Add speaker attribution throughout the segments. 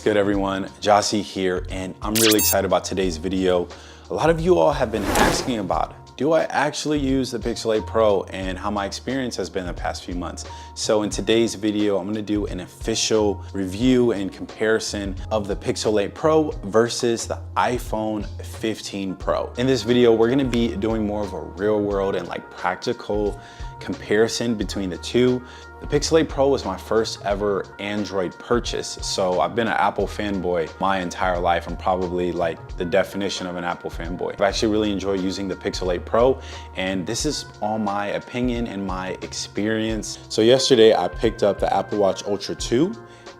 Speaker 1: good, everyone? Jossie here, and I'm really excited about today's video. A lot of you all have been asking about, do I actually use the Pixel 8 Pro and how my experience has been the past few months. So in today's video, I'm gonna do an official review and comparison of the Pixel 8 Pro versus the iPhone 15 Pro. In this video, we're gonna be doing more of a real world and practical comparison between the two. The Pixel 8 Pro was my first ever Android purchase. So I've been an Apple fanboy my entire life. I'm probably the definition of an Apple fanboy. I actually really enjoy using the Pixel 8 Pro, and this is all my opinion and my experience. So yesterday I picked up the Apple Watch Ultra 2,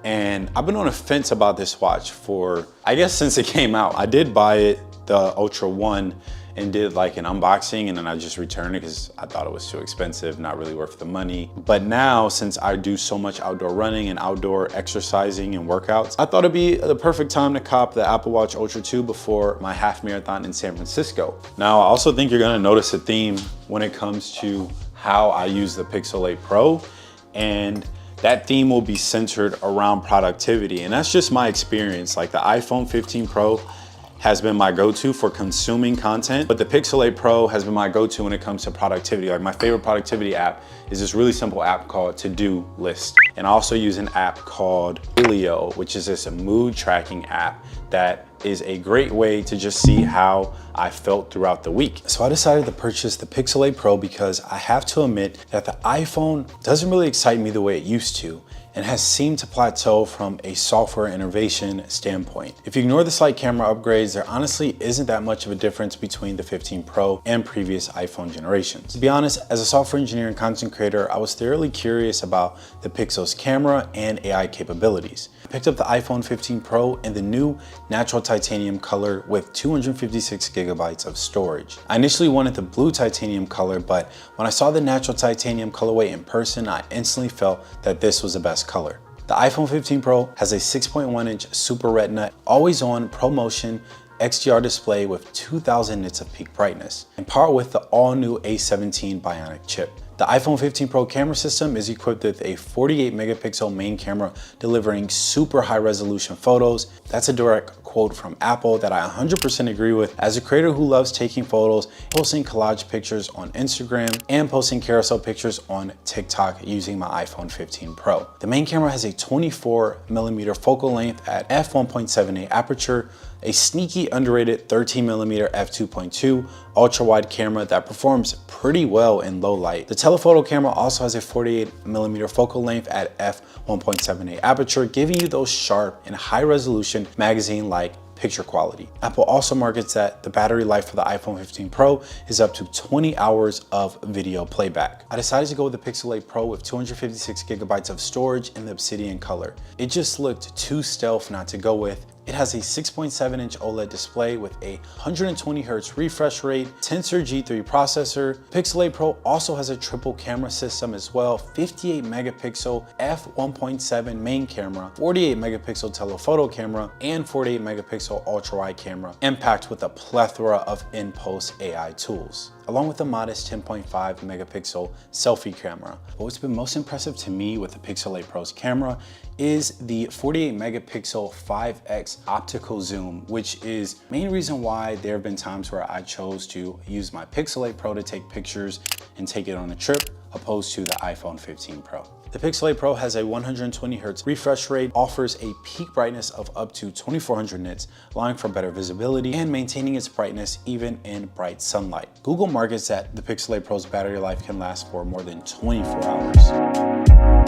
Speaker 1: and I've been on a fence about this watch for, I guess, since it came out. I did buy it, the Ultra 1, and did an unboxing, and then I just returned it because I thought it was too expensive, not really worth the money. But now, since I do so much outdoor running and outdoor exercising and workouts, I thought it'd be the perfect time to cop the Apple Watch Ultra 2 before my half marathon in San Francisco. Now, I also think you're gonna notice a theme when it comes to how I use the Pixel 8 Pro, and that theme will be centered around productivity. And that's just my experience. The iPhone 15 Pro has been my go-to for consuming content, but the Pixel 8 Pro has been my go-to when it comes to productivity. My favorite productivity app is this really simple app called To-Do List. And I also use an app called Elio, which is this mood tracking app that is a great way to just see how I felt throughout the week. So I decided to purchase the Pixel 8 Pro because I have to admit that the iPhone doesn't really excite me the way it used to, and has seemed to plateau from a software innovation standpoint. If you ignore the slight camera upgrades, there honestly isn't that much of a difference between the 15 Pro and previous iPhone generations. To be honest, as a software engineer and content creator, I was thoroughly curious about the Pixel's camera and AI capabilities. I picked up the iPhone 15 Pro in the new natural titanium color with 256 gigabytes of storage. I initially wanted the blue titanium color, but when I saw the natural titanium colorway in person, I instantly felt that this was the best color. The iPhone 15 Pro has a 6.1-inch Super Retina always-on ProMotion XDR display with 2000 nits of peak brightness, and powered with the all-new A17 Bionic chip. The iPhone 15 Pro camera system is equipped with a 48 megapixel main camera delivering super high resolution photos. That's a direct quote from Apple that I 100% agree with. As a creator who loves taking photos, posting collage pictures on Instagram, and posting carousel pictures on TikTok using my iPhone 15 Pro. The main camera has a 24mm focal length at f1.78 aperture, a sneaky underrated 13mm f2.2 ultra wide camera that performs pretty well in low light. The telephoto camera also has a 48mm focal length at f1.78 aperture, giving you those sharp and high resolution magazine-like picture quality. Apple also markets that the battery life for the iPhone 15 Pro is up to 20 hours of video playback. I decided to go with the Pixel 8 Pro with 256 gigabytes of storage in the obsidian color. It just looked too stealth not to go with. It has a 6.7-inch OLED display with a 120Hz refresh rate, Tensor G3 processor. Pixel 8 Pro also has a triple camera system as well, 58 megapixel f1.7 main camera, 48 megapixel telephoto camera, and 48 megapixel ultra wide camera, and packed with a plethora of in-post AI tools, along with a modest 10.5 megapixel selfie camera. But what's been most impressive to me with the Pixel 8 Pro's camera is the 48 megapixel 5x optical zoom, which is the main reason why there have been times where I chose to use my Pixel 8 Pro to take pictures and take it on a trip, opposed to the iPhone 15 Pro. The Pixel 8 Pro has a 120Hz refresh rate, offers a peak brightness of up to 2400 nits, allowing for better visibility and maintaining its brightness even in bright sunlight. Google markets that the Pixel 8 Pro's battery life can last for more than 24 hours.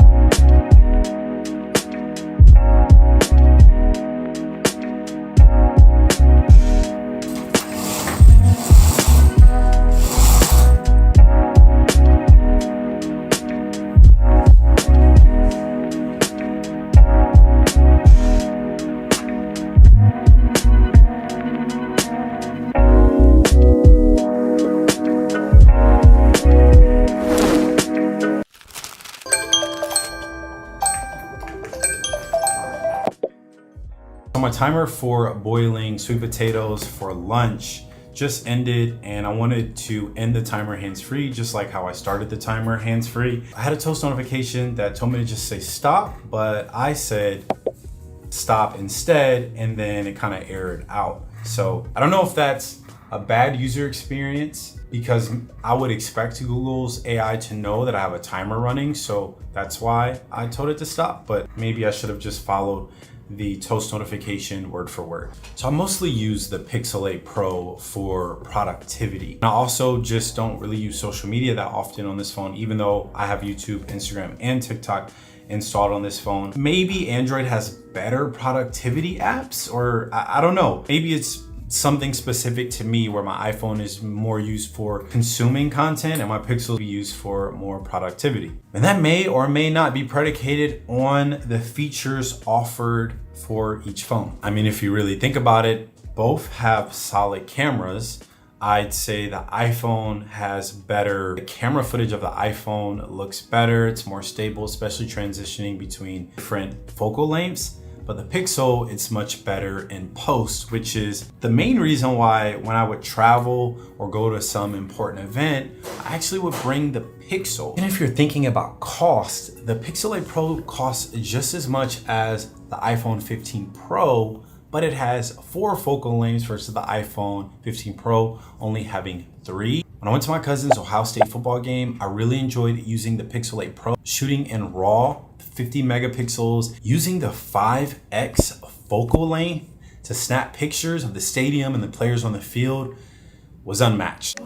Speaker 1: My timer for boiling sweet potatoes for lunch just ended, and I wanted to end the timer hands-free, just like how I started the timer hands-free. I had a toast notification that told me to just say stop, but I said, stop instead, and then it kind of errored out. So I don't know if that's a bad user experience, because I would expect Google's AI to know that I have a timer running, so that's why I told it to stop. But maybe I should have just followed the toast notification word for word. So I mostly use the Pixel 8 Pro for productivity. And I also just don't really use social media that often on this phone, even though I have YouTube, Instagram, and TikTok installed on this phone. Maybe Android has better productivity apps, or I don't know. Maybe it's something specific to me where my iPhone is more used for consuming content and my Pixel be used for more productivity. And that may or may not be predicated on the features offered for each phone. I mean, if you really think about it, both have solid cameras. I'd say the iPhone has better, the camera footage of the iPhone looks better. It's more stable, especially transitioning between different focal lengths. But the Pixel, it's much better in post, which is the main reason why when I would travel or go to some important event, I actually would bring the Pixel. And if you're thinking about cost, the Pixel 8 Pro costs just as much as the iPhone 15 Pro, but it has 4 focal lengths versus the iPhone 15 Pro only having 3. When I went to my cousin's Ohio State football game, I really enjoyed using the Pixel 8 Pro, shooting in RAW, 50 megapixels, using the 5x focal length to snap pictures of the stadium and the players on the field was unmatched.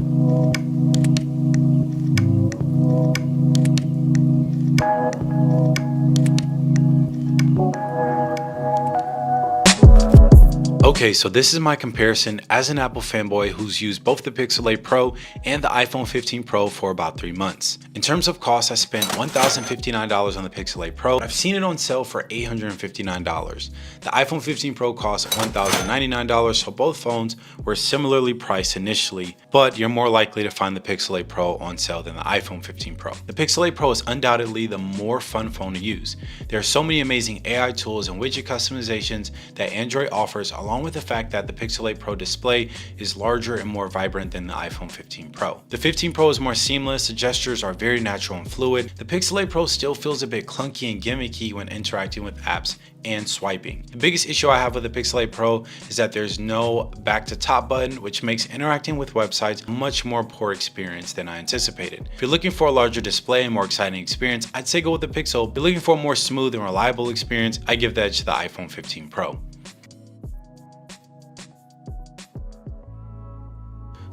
Speaker 1: Okay, so this is my comparison as an Apple fanboy who's used both the Pixel 8 Pro and the iPhone 15 Pro for about 3 months. In terms of cost, I spent $1,059 on the Pixel 8 Pro. I've seen it on sale for $859. The iPhone 15 Pro cost $1,099, so both phones were similarly priced initially, but you're more likely to find the Pixel 8 Pro on sale than the iPhone 15 Pro. The Pixel 8 Pro is undoubtedly the more fun phone to use. There are so many amazing AI tools and widget customizations that Android offers, along with the fact that the Pixel 8 Pro display is larger and more vibrant than the iPhone 15 Pro. The 15 Pro is more seamless, the gestures are very natural and fluid. The Pixel 8 Pro still feels a bit clunky and gimmicky when interacting with apps and swiping. The biggest issue I have with the Pixel 8 Pro is that there's no back to top button, which makes interacting with websites a much more poor experience than I anticipated. If you're looking for a larger display and more exciting experience, I'd say go with the Pixel. If you're looking for a more smooth and reliable experience, I give the edge to the iPhone 15 Pro.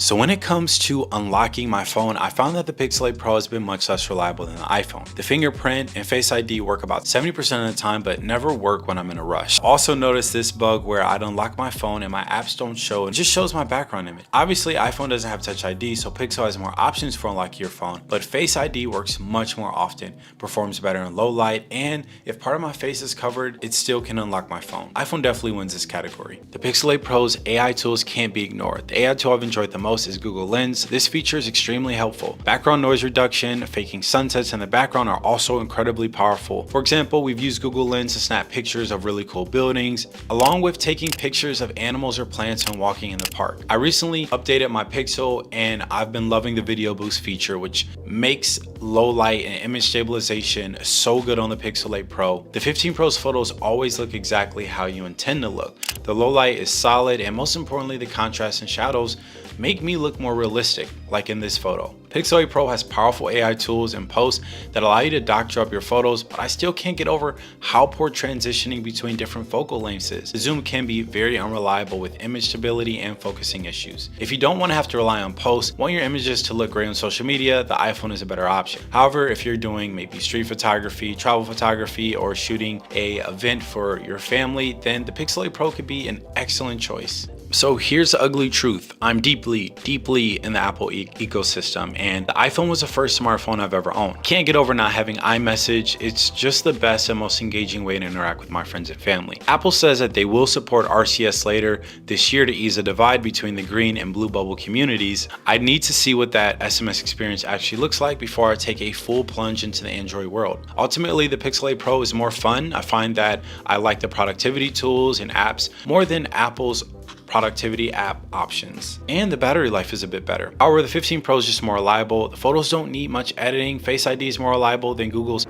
Speaker 1: So when it comes to unlocking my phone, I found that the Pixel 8 Pro has been much less reliable than the iPhone. The fingerprint and Face ID work about 70% of the time, but never work when I'm in a rush. Also noticed this bug where I'd unlock my phone and my apps don't show, it just shows my background image. Obviously, iPhone doesn't have Touch ID, so Pixel has more options for unlocking your phone, but Face ID works much more often, performs better in low light, and if part of my face is covered, it still can unlock my phone. iPhone definitely wins this category. The Pixel 8 Pro's AI tools can't be ignored. The AI tool I've enjoyed the most is Google Lens. This feature is extremely helpful. Background noise reduction, faking sunsets in the background are also incredibly powerful. For example, we've used Google Lens to snap pictures of really cool buildings, along with taking pictures of animals or plants when walking in the park. I recently updated my Pixel and I've been loving the video boost feature, which makes low light and image stabilization so good on the Pixel 8 Pro. The 15 Pro's photos always look exactly how you intend to look. The low light is solid, and most importantly, the contrast and shadows make me look more realistic, like in this photo. Pixel 8 Pro has powerful AI tools in post that allow you to doctor up your photos, but I still can't get over how poor transitioning between different focal lengths is. The zoom can be very unreliable with image stability and focusing issues. If you don't want to have to rely on post, want your images to look great on social media, the iPhone is a better option. However, if you're doing maybe street photography, travel photography, or shooting an event for your family, then the Pixel 8 Pro could be an excellent choice. So here's the ugly truth. I'm deeply in the Apple ecosystem, and the iPhone was the first smartphone I've ever owned. Can't get over not having iMessage. It's just the best and most engaging way to interact with my friends and family. Apple says that they will support RCS later this year to ease the divide between the green and blue bubble communities. I need to see what that SMS experience actually looks like before I take a full plunge into the Android world. Ultimately, the Pixel 8 Pro is more fun. I find that I like the productivity tools and apps more than Apple's productivity app options, and the battery life is a bit better. However, the 15 Pro is just more reliable. The photos don't need much editing. Face ID is more reliable than Google's.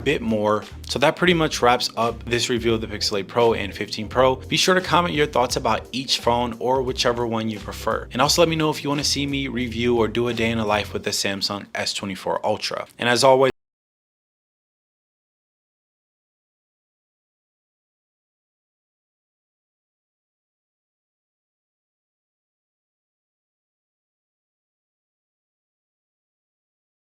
Speaker 1: bit more. So that pretty much wraps up this review of the Pixel 8 Pro and 15 Pro. Be sure to comment your thoughts about each phone or whichever one you prefer. And also let me know if you want to see me review or do a day in the life with the Samsung S24 Ultra. And as always,